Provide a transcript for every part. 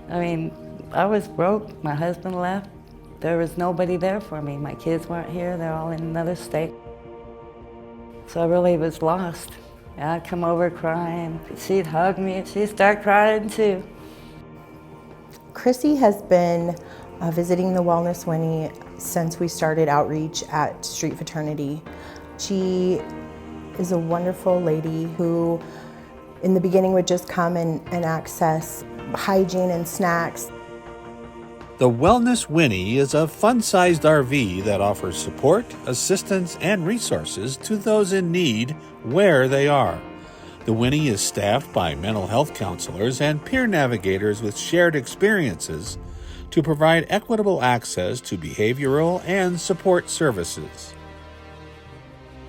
I mean, I was broke. My husband left. There was nobody there for me. My kids weren't here. They're all in another state. So I really was lost. And I'd come over crying. She'd hug me and she'd start crying too. Chrissy has been visiting the Wellness Winnie since we started outreach at Street Fraternity. She is a wonderful lady who in the beginning would just come and access hygiene and snacks. The Wellness Winnie is a fun-sized RV that offers support, assistance, and resources to those in need where they are. The Winnie is staffed by mental health counselors and peer navigators with shared experiences to provide equitable access to behavioral and support services.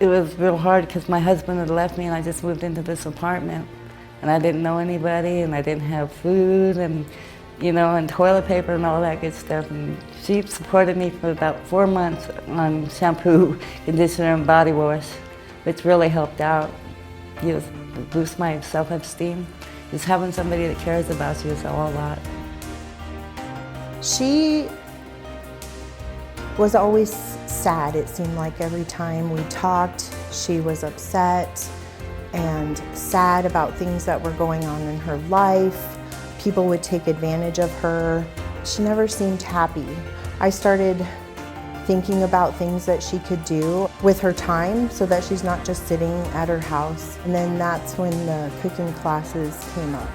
It was real hard because my husband had left me and I just moved into this apartment. And I didn't know anybody and I didn't have food and, and toilet paper and all that good stuff. And she supported me for about 4 months on shampoo, conditioner, and body wash, which really helped out. Boost my self-esteem. Just having somebody that cares about you is a whole lot. She was always sad. It seemed like every time we talked, she was upset and sad about things that were going on in her life. People would take advantage of her. She never seemed happy. I started thinking about things that she could do with her time so that she's not just sitting at her house. And then that's when the cooking classes came up.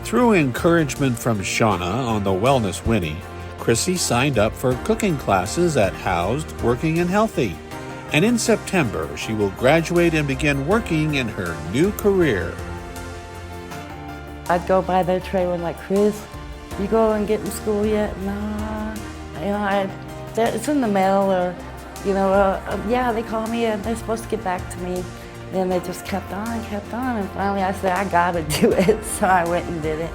Through encouragement from Shauna on the Wellness Winnie, Chrissy signed up for cooking classes at Housed, Working, and Healthy. And in September, she will graduate and begin working in her new career. I'd go by their trailer like, Chris, you go and get in school yet? No. It's in the mail, or, yeah, they call me and they're supposed to get back to me. Then they just kept on, and finally I said, I gotta do it, so I went and did it.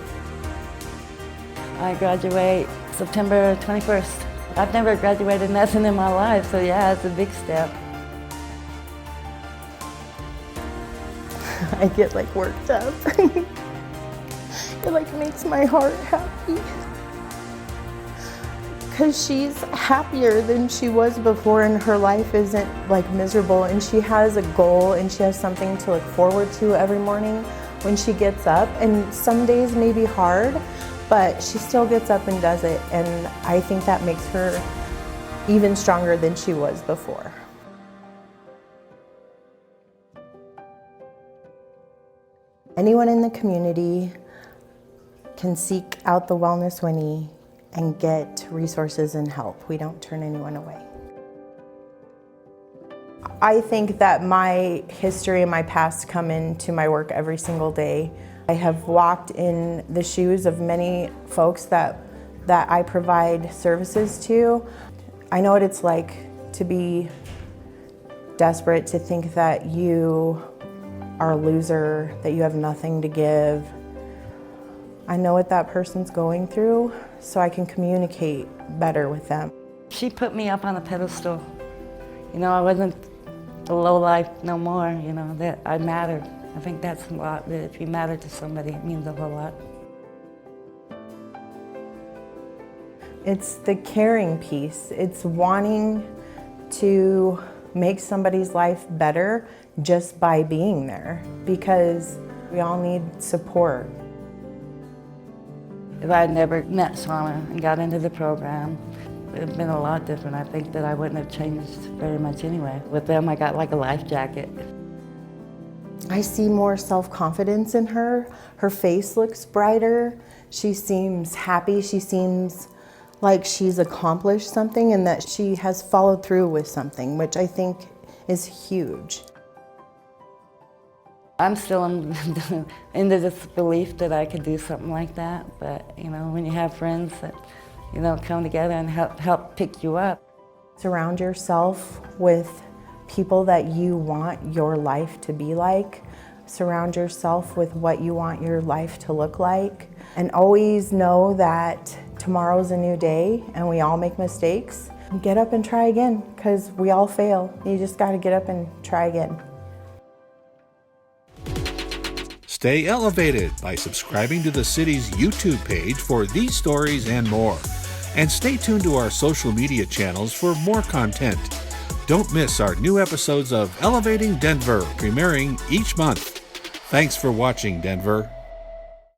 I graduate September 21st. I've never graduated nothing in my life, so yeah, it's a big step. I get worked up. It makes my heart happy. Because she's happier than she was before and her life isn't miserable, and she has a goal and she has something to look forward to every morning when she gets up. And some days may be hard, but she still gets up and does it, and I think that makes her even stronger than she was before. Anyone in the community can seek out the Wellness Winnie and get resources and help. We don't turn anyone away. I think that my history and my past come into my work every single day. I have walked in the shoes of many folks that I provide services to. I know what it's like to be desperate, to think that you are a loser, that you have nothing to give. I know what that person's going through, so I can communicate better with them. She put me up on a pedestal. I wasn't the low life no more, that I mattered. I think that's a lot, that if you matter to somebody, it means a whole lot. It's the caring piece. It's wanting to make somebody's life better just by being there, because we all need support. If I had never met Shauna and got into the program, it would have been a lot different. I think that I wouldn't have changed very much anyway. With them, I got like a life jacket. I see more self-confidence in her. Her face looks brighter. She seems happy. She seems like she's accomplished something and that she has followed through with something, which I think is huge. I'm still in the disbelief that I could do something like that, but when you have friends that come together and help pick you up. Surround yourself with people that you want your life to be like. Surround yourself with what you want your life to look like, and always know that tomorrow's a new day and we all make mistakes. Get up and try again, because we all fail. You just got to get up and try again. Stay elevated by subscribing to the city's YouTube page for these stories and more. And stay tuned to our social media channels for more content. Don't miss our new episodes of Elevating Denver, premiering each month. Thanks for watching, Denver.